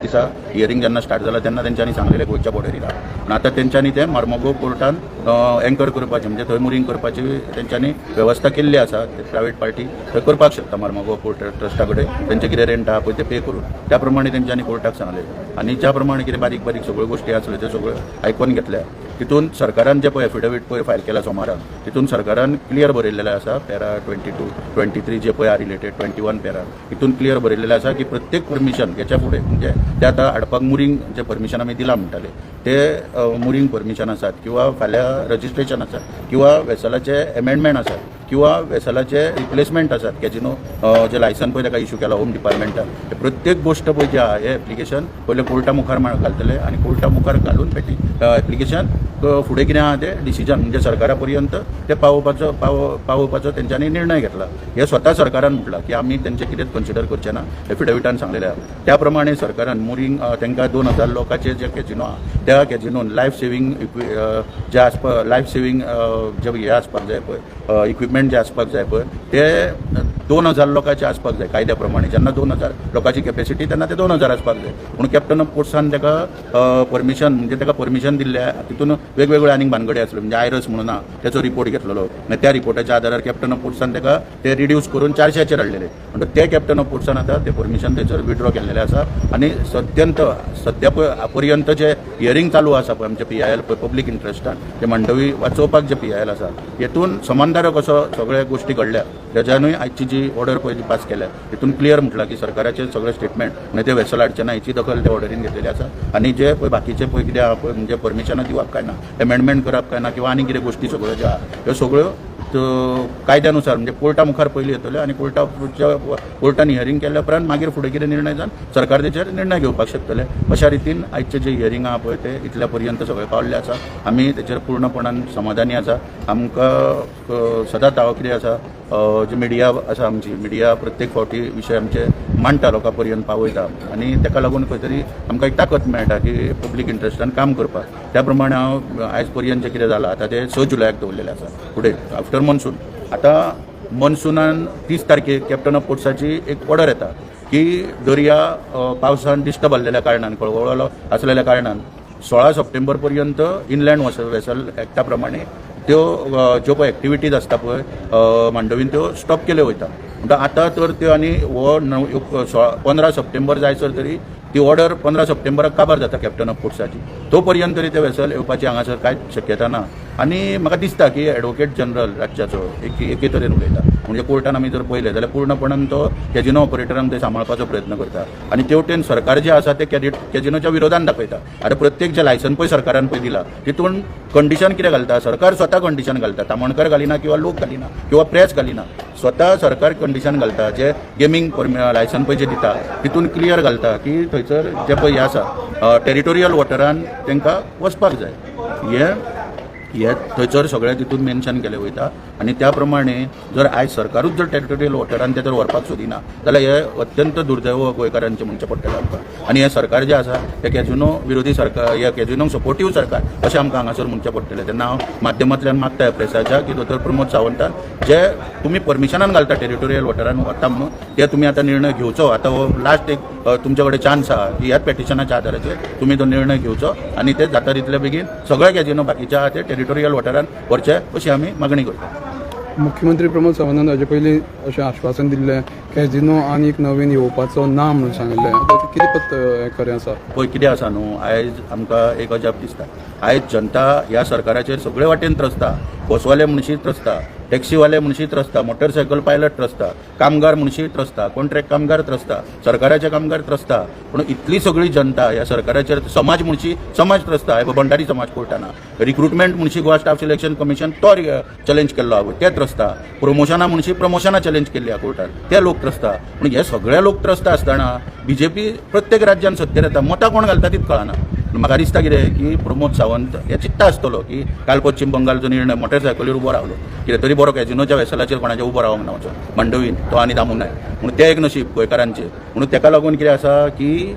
दिसा हियरिंग जेन्ना स्टार्ट जाला तेन्ना तेंच्यांनी सांगलेलें गोंयच्या बॉर्डरीला पूण आतां तेंच्यांनी तें मार्मोगो कोर्टान एंकर करपाचें म्हणजे थंय मुरींग करपाची तेंच्यांनी वेवस्था केल्ली आसा. प्रायवेट पार्टी थंय करपाक शकता मार्मोगो कोर्ट ट्रस्टा कडेन तेंचे कितें रेंट आहा पळय तें पे करून त्या प्रमाणे तेंच्यांनी कोर्टाक सांगलें आनी ज्या प्रमाणे कितें बारीक बारीक सगळ्यो गोश्टी आसल्यो त्यो सगळ्यो आयकून घेतल्या. तितून सरकारान जे पळय एफिडेवीट पळय फायल केला सोमारान तितून सरकारान क्लियर बरयल्लेलें आसा पॅरा 22, 23 जे पळय आहा रिलेटेड 21 पॅरा तितून क्लियर बरयल्लेलें आसा की प्रत्येक परमिशन हेच्या फुडें म्हणजे ते आतां हाडपाक मुरींग जे परमिशन आमी दिलां म्हणटाले ते मुरींग परमिशन आसात किंवा फाल्यां रजिस्ट्रेशन आसात किंवा वेसलाचे एमेंडमेंट आसात किंवा वेसलाचे रिप्लेसमेंट आसात कॅजिनो जे लायसन पळय ताका इश्यू केला होम डिपार्टमेंटान प्रत्येक गोश्ट पळय जे आहा हें एप्लिकेशन पयलें कोर्टा मुखार घालतले आनी कोर्टा मुखार घालून एप्लिकेशन फुडें कितें आहा तें डिसिजन म्हणजे सरकारा पर्यंत ते पावोवपाचो तेंच्यांनी निर्णय घेतला. हे स्वता सरकारान म्हटलां की आमी तेंचे कितेंच कन्सिडर करचे ना एफिडेविटान सांगलेलें आहा. त्या प्रमाणे सरकारान मुरींग तांकां 2000 लोकांचे जे कॅजिनो आहा त्या कॅजिनोन लायफ सेवींग जे आसपा लायफ सेवींग जे हे आसपाक जाय पळय इक्विपमेंट जे आसपाक जाय पळय ते 2000 लोकांचे आसपाक जाय कायद्या प्रमाणे. जेन्ना 2000 लोकांची कॅपॅसिटी तेन्ना ते 2000 आसपाक जाय पूण कॅप्टन ऑफ पोर्ट्सान ताका परमिशन म्हणजे ताका परमिशन दिल्ल्या तितून वेगवेगळ्यो आनीक भानगडी आसल्यो म्हणजे आयरस म्हणून ना त्याचो रिपोर्ट घेतलेलो आनी त्या रिपोर्टाच्या आदारार कॅप्टन ऑफ पोर्ट्सान ताका ते रिड्यूस करून 400चेर हाडलेले म्हणटकीर ते कॅप्टन ऑफ पोर्ट्सान आतां ते परमिशन थंयसर विड्रॉ केल्लेलें आसा आनी सद्या पर्यंत जे हियरिंग चालू आसा पळय आमचे PIL पब्लीक इंट्रस्टान जे मंडवी वाचोवपाक जे PIL आसा हेतून समानदारक असो सगळे गोश्टी घडल्या तेज्यानूय आयची जी ऑर्डर पळय पास केल्या तितून क्लियर म्हटलां की सरकाराचे सगळे स्टेटमेंट म्हणजे ते वेसल हाडचे ना हेची दखल ते ऑर्डरीन घेतलेली आसा आनी जे पळय बाकीचे पळय कितें आहा पळय म्हणजे परमिशनां दिवप काय ना एमेंडमेंट करप काय ना किंवा आनी कितें गोश्टी सगळ्यो ज्यो आहा ह्यो सगळ्यो कायद्यानुसार म्हणजे कोर्टा मुखार पयलीं येतल्यो आनी कोर्टान हियरिंग केल्या उपरांत मागीर फुडें कितें निर्णय जावन सरकार तेचेर निर्णय घेवपाक शकतले. अशा रितीन आयचे जे हियरिंग आहा पळय ते इतल्या पर्यंत सगळे पावल्ले आसा. आमी तेचेर पूर्णपणान समाधानी आसा. आमकां सदांच हांव कितें आसा जी मिडिया आसा आमची मिडिया प्रत्येक फावटी विशय आमचे मांडटा लोकां पर्यंत पावयता आनी ताका लागून खंय तरी आमकां एक ताकद मेळटा की पब्लीक इंट्रस्टान काम करपाक. त्या प्रमाणे हांव आयज पर्यंत जें कितें जालां आतां ते 6 जुलयाक दवरलेलें आसा फुडें आफ्टर मॉन्सून. आतां मॉन्सूनान 30 तारखेक कॅप्टन ऑफ पोर्ट्साची एक ऑर्डर येता की दर्या पावसान डिस्टर्ब आसलेल्या कारणान कळवळो आसलेल्या कारणान 16 सप्टेंबर पर्यंत इनलँड वेसल एक्टा प्रमाणे त्यो ज्यो पळय एक्टिविटीज आसता पळय मांडवीन त्यो स्टॉप केल्यो वयता. म्हणटा आतां तर त्यो आनी हो 15 सप्टेंबर जायसर तरी ती ऑर्डर 15 सप्टेंबराक काबार जाता कॅप्टन ऑफ पोर्ट्साची. तो पर्यंत तरी ते वेसल येवपाची हांगासर कांयच शक्यता ना आनी म्हाका दिसता की एडवोकेट जनरल राज्याचो एके तरेन उलयता म्हणजे कोर्टान आमी जर पळयलें जाल्यार पूर्णपणान तो कॅजिनो ऑपरेटरांक ते सांबाळपाचो प्रयत्न करता आनी तेवटेन सरकार जे आसा ते कॅजिनोच्या विरोधान दाखयता. आतां प्रत्येक जे लायसन पळय सरकारान पळय दिला तितून कंडिशन कितें घालता सरकार स्वता कंडिशन घालता. तामणकर घालिना किंवा लोक घालिना किंवा प्रेस घालिना स्वता सरकार कंडिशन घालता. जे गेमींग लायसन पळय जे दिता तितून क्लियर घालता की थंयसर जे पळय हे आसा टेरिटोरियल वॉटरान तांकां वचपाक जाय हे थंयसर सगळ्या तितून मेन्शन केलें वयता आनी त्या प्रमाणे जर आयज सरकारूच जर टेरिटोरियल वॉटरान ते जर व्हरपाक सोदिना जाल्यार हे अत्यंत दुर्दैव गोंयकारांचें म्हणचें पडटलें आमकां. आनी हे सरकार जें आसा तें कॅजिनो विरोधी सरकार ह्या कॅजिनोक सपोर्टीव सरकार अशें आमकां हांगासर म्हणचें पडटलें. तेन्ना हांव माध्यमांतल्यान मागता प्रेसाच्या की दोतोर प्रमोद सावंतान जे तुमी परमिशनान घालता टेरिटोरियल वॉटरान वता म्हणून ते तुमी आतां निर्णय घेवचो. आतां हो लास्ट एक तुमचे कडेन चान्स आहा की ह्याच पेटिशनाच्या आदाराचेर तुमी तो निर्णय घेवचो आनी ते जाता तितले बेगीन सगळे कॅजिनो बाकीचे आहा ते टेरिटोरियल वॉटरान व्हरचे अशी आमी मागणी करता. मुख्यमंत्री प्रमोद सावंतान हाजे पयलीं अशें आश्वासन दिल्लें कॅजिनो आनीक नवीन येवपाचो ना म्हणून सांगिल्लें. कितें पत्त खरें आसा पळय कितें आसा न्हू आयज आमकां एक अजाप दिसता. आयज जनता ह्या सरकाराचेर सगळे वाटेन त्रसता. बसवाले म्हणशी त्रसता टॅक्सीवाले म्हणशी त्रसता मोटरसायकल पायलट त्रसता कामगार म्हणशी त्रसता कॉन्ट्रॅक्ट कामगार त्रसता सरकाराचे कामगार त्रसता पूण इतली सगळी जनता ह्या सरकाराचेर समाज म्हणशी समाज त्रसता. भंडारी समाज कोर्टाना रिक्रुटमेंट म्हणशी गोवा स्टाफ सिलेक्शन कमिशन तो चॅलेंज केल्लो हांवें ते त्रसता. प्रमोशनां म्हणशी प्रमोशनां चॅलेंज केल्ली ह्या कोर्टान ते लोक त्रसता. पूण हे सगळे लोक त्रसता आसतना BJP प्रत्येक राज्यान सत्तेर येता मतां कोण घालता तीच कळना. म्हाका दिसता कितें की प्रमोद सावंत हे चित्ता आसतलो की काल पश्चिम बंगालचो निर्णय मोटरसायकलीर उबो रावलो कितें तरी बरो कॅजिनोच्या वेसलाचेर कोणाचें उबो रावंक ना वचोन मांडवीन तो आनी दामून नाय म्हणून तें एक नशीब गोंयकारांचें. म्हणून तेका लागून कितें आसा की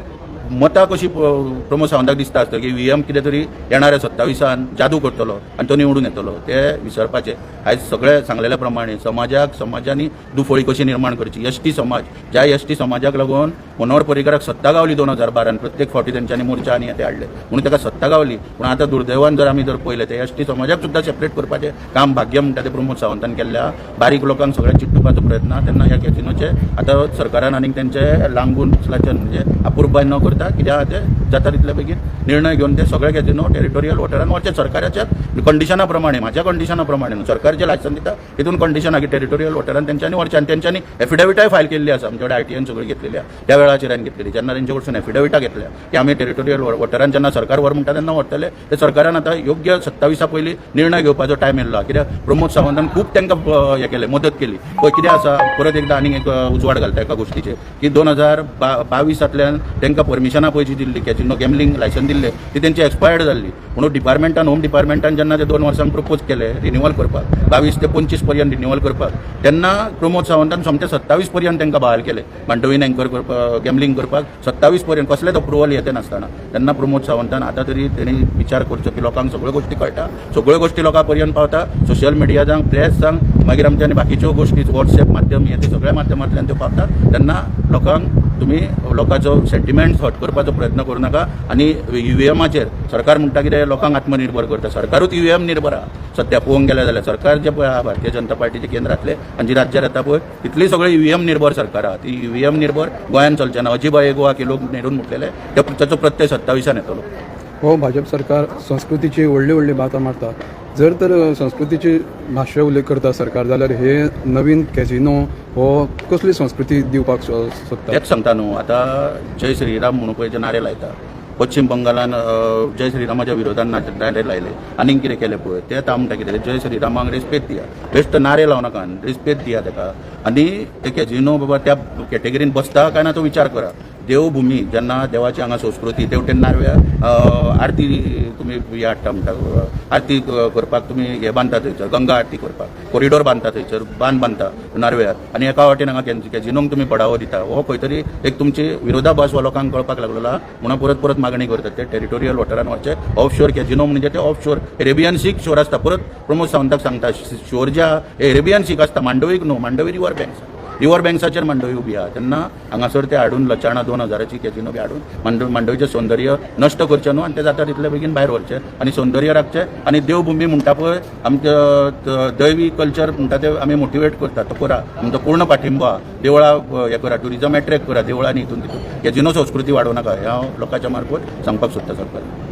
मतां कशी प्रमोद सावंताक दिसता आसता की व्हीएम कितें तरी येणाऱ्या 27 जादू करतलो आनी तो निवडून येतलो ते विसरपाचे. आयज सगळे सांगलेल्या प्रमाणे समाजांनी दुफळी कशी निर्माण करची. एसटी समाज ज्या एसटी समाजाक लागून मनोहर पर्रीकाराक सत्ता गावली 2012 प्रत्येक फावटी तेंच्यांनी मोर्चा आनी ते हाडले म्हणून ताका सत्ता गावली. पूण आतां दुर्दैवान जर आमी पळयलें ते एसटी समाजाक सुद्दां सेपरेट करपाचें काम भाग्य म्हणटा ते प्रमोद सावंतान केल्ल्या. बारीक लोकांक सगळ्यांक चिट्टुपाचो प्रयत्न तेन्ना ह्या कॅसिनोचे आतां सरकारान आनीक तेंचे लांगून म्हणजे अपूर्बाय न करता कित्याक ते जाता तितले बेगीन निर्णय घेवन ते सगळे कॅसिनो टेरिटोरियल वॉटरान व्हरचे सरकाराच्या कंडिशना प्रमाणे म्हाज्या कंडिशना प्रमाणे सरकार जे लायसन दिता तितून कंडिशन आहा की टेरिटोरियल वॉटरान तेंच्यांनी व्हरचे आनी तेंच्यांनी एफिडेविटाय फायल केल्ली आसा आमचे कडेन आयटीएन सगळी घेतलेल्या त्या वेळाचेर हांवें घेतलेली जेन्ना तेंचे कडसून एफिडेविटां घेतल्या की आमी टेरिटोरियल वॉटरान जेन्ना सरकार व्हर म्हणटा तेन्ना व्हरतले. ते सरकारान आतां योग्य 27 पयलीं निर्णय घेवपाचो टायम येयल्लो कित्याक प्रमोद सावंतान खूब तांकां हें केलें मदत केली. पळय कितें आसा परत एकदां आनीक एक उजवाड घालता एका गोश्टीचेर की 2022 तांकां परमिशनां पयलीं दिल्ली कॅसिनो गॅमलिंग लायसन दिल्लें ती तेंची एक्सपायर्ड जाल्ली म्हणून होम डिपार्टमेंटान जेन्ना ते 2 वर्सांक प्रपोज केले रिन्युवल करपाक 22 ते 25 पर्यंत रिन्युवल करपाक तेन्ना प्रमोद सावंतान सोमते 27 पर्यंत तांकां बहाल केले मांडवीन एंकर करपाक गॅमलिंग करपाक 27 पर्यंत कसलेच अप्रुवल येते नासतना. तेन्ना प्रमोद सावंतान आतां तरी तेणी विचार करचो की लोकांक सगळ्यो गोश्टी कळटा सगळ्यो गोश्टी लोकां पर्यंत पावता सोशल मिडिया जावं प्रेस जावं मागीर आमच्यानी बाकीच्यो गोश्टी वॉट्सॅप माध्यम हे ते सगळ्या माध्यमांतल्यान त्यो पावता तेन्ना लोकांक तुमी लोकांचो सेंटिमेंट्स हट करपाचो प्रयत्न करूं नाका. आनी ईव्हीएमाचेर सरकार म्हणटा कितें लोकांक आत्मनिर्भर करता सरकारूच ईव्हीएम निर्भर आहा सध्या पळोवंक गेलें जाल्यार सरकार जे पळय आहा भारतीय जनता पार्टीचे केंद्रांतले आनी जी राज्यार येता पळय तितली सगळी ईव्हीएम निर्भर सरकार आहा. ती ईव्हीएम निर्भर गोंयान चलचें ना. अजिबाये गोवा की लोक नेरून मुटलेले ताचो प्रत्यय 27 येतलो. हो भाजप सरकार संस्कृतीची व्हडली बातां मारता. जर तर संस्कृतीची भाशा उल्लेख करता सरकार जाल्यार हे नवीन कॅसिनो हो कसली संस्कृती दिवपाक सोदता. तेच सांगता न्हू आतां जय श्रीराम म्हणून पळय जे नारे लायता पश्चिम बंगालान जय श्रीरामाच्या विरोधान नारे लायले आनीक कितें केलें पळय ते आतां म्हणटा कितें जय श्रीरामाक रेस्पेद दिया बेश्ट नारे लावं नाका रेस्पेद दिया ताका. आनी ते कॅसिनो बाबा त्या कॅटेगरीन बसता काय ना तो विचार करा. देवभूमी जेन्ना देवाची हांगा संस्कृती तेवटेन नारव्या आरती तुमी हे हाडटा म्हणटा आरती करपाक तुमी हे बांदता थंयसर गंगा आरती करपाक कॉरिडॉर बांदता थंयसर बांदता नारव्यार आनी एका वाटेन हांगा कॅसिनोक तुमी बढावो दिता हो खंय तरी एक तुमची विरोधाभास हो लोकांक कळपाक लागलेला म्हणून परत मागणी करतात ते टेरिटोरियल वॉटरान वरचे ऑफशोर कॅसिनो म्हणजे ते ऑफशोर एरेबियन सीक शोर आसता. परत प्रमोद सावंताक सांगता शोर ज्या एरेबियन सीक आसता मांडवीक न्हू मांडवी रिवर बँक्साचेर मांडवी उबी आहा तेन्ना हांगासर ते हाडून लचाणा 2000ची कॅसिनो बी हाडून मांडवीचें सौंदर्य नश्ट करचें न्हू आनी ते जाता तितले बेगीन भायर व्हरचें आनी सौंदर्य राखचें. आनी देवभूमी म्हणटा पळय आमचे दैवी कल्चर म्हणटा ते आमी मोटिवेट करता तो करा आमचो पूर्ण पाठिंबो आहा. देवळां हे करा ट्युरिजम एट्रॅक्ट करा देवळांनी हितून कॅसिनो संस्कृती वाडोवं नाका हें हांव लोकांच्या मार्फत सांगपाक सोदता सरकार.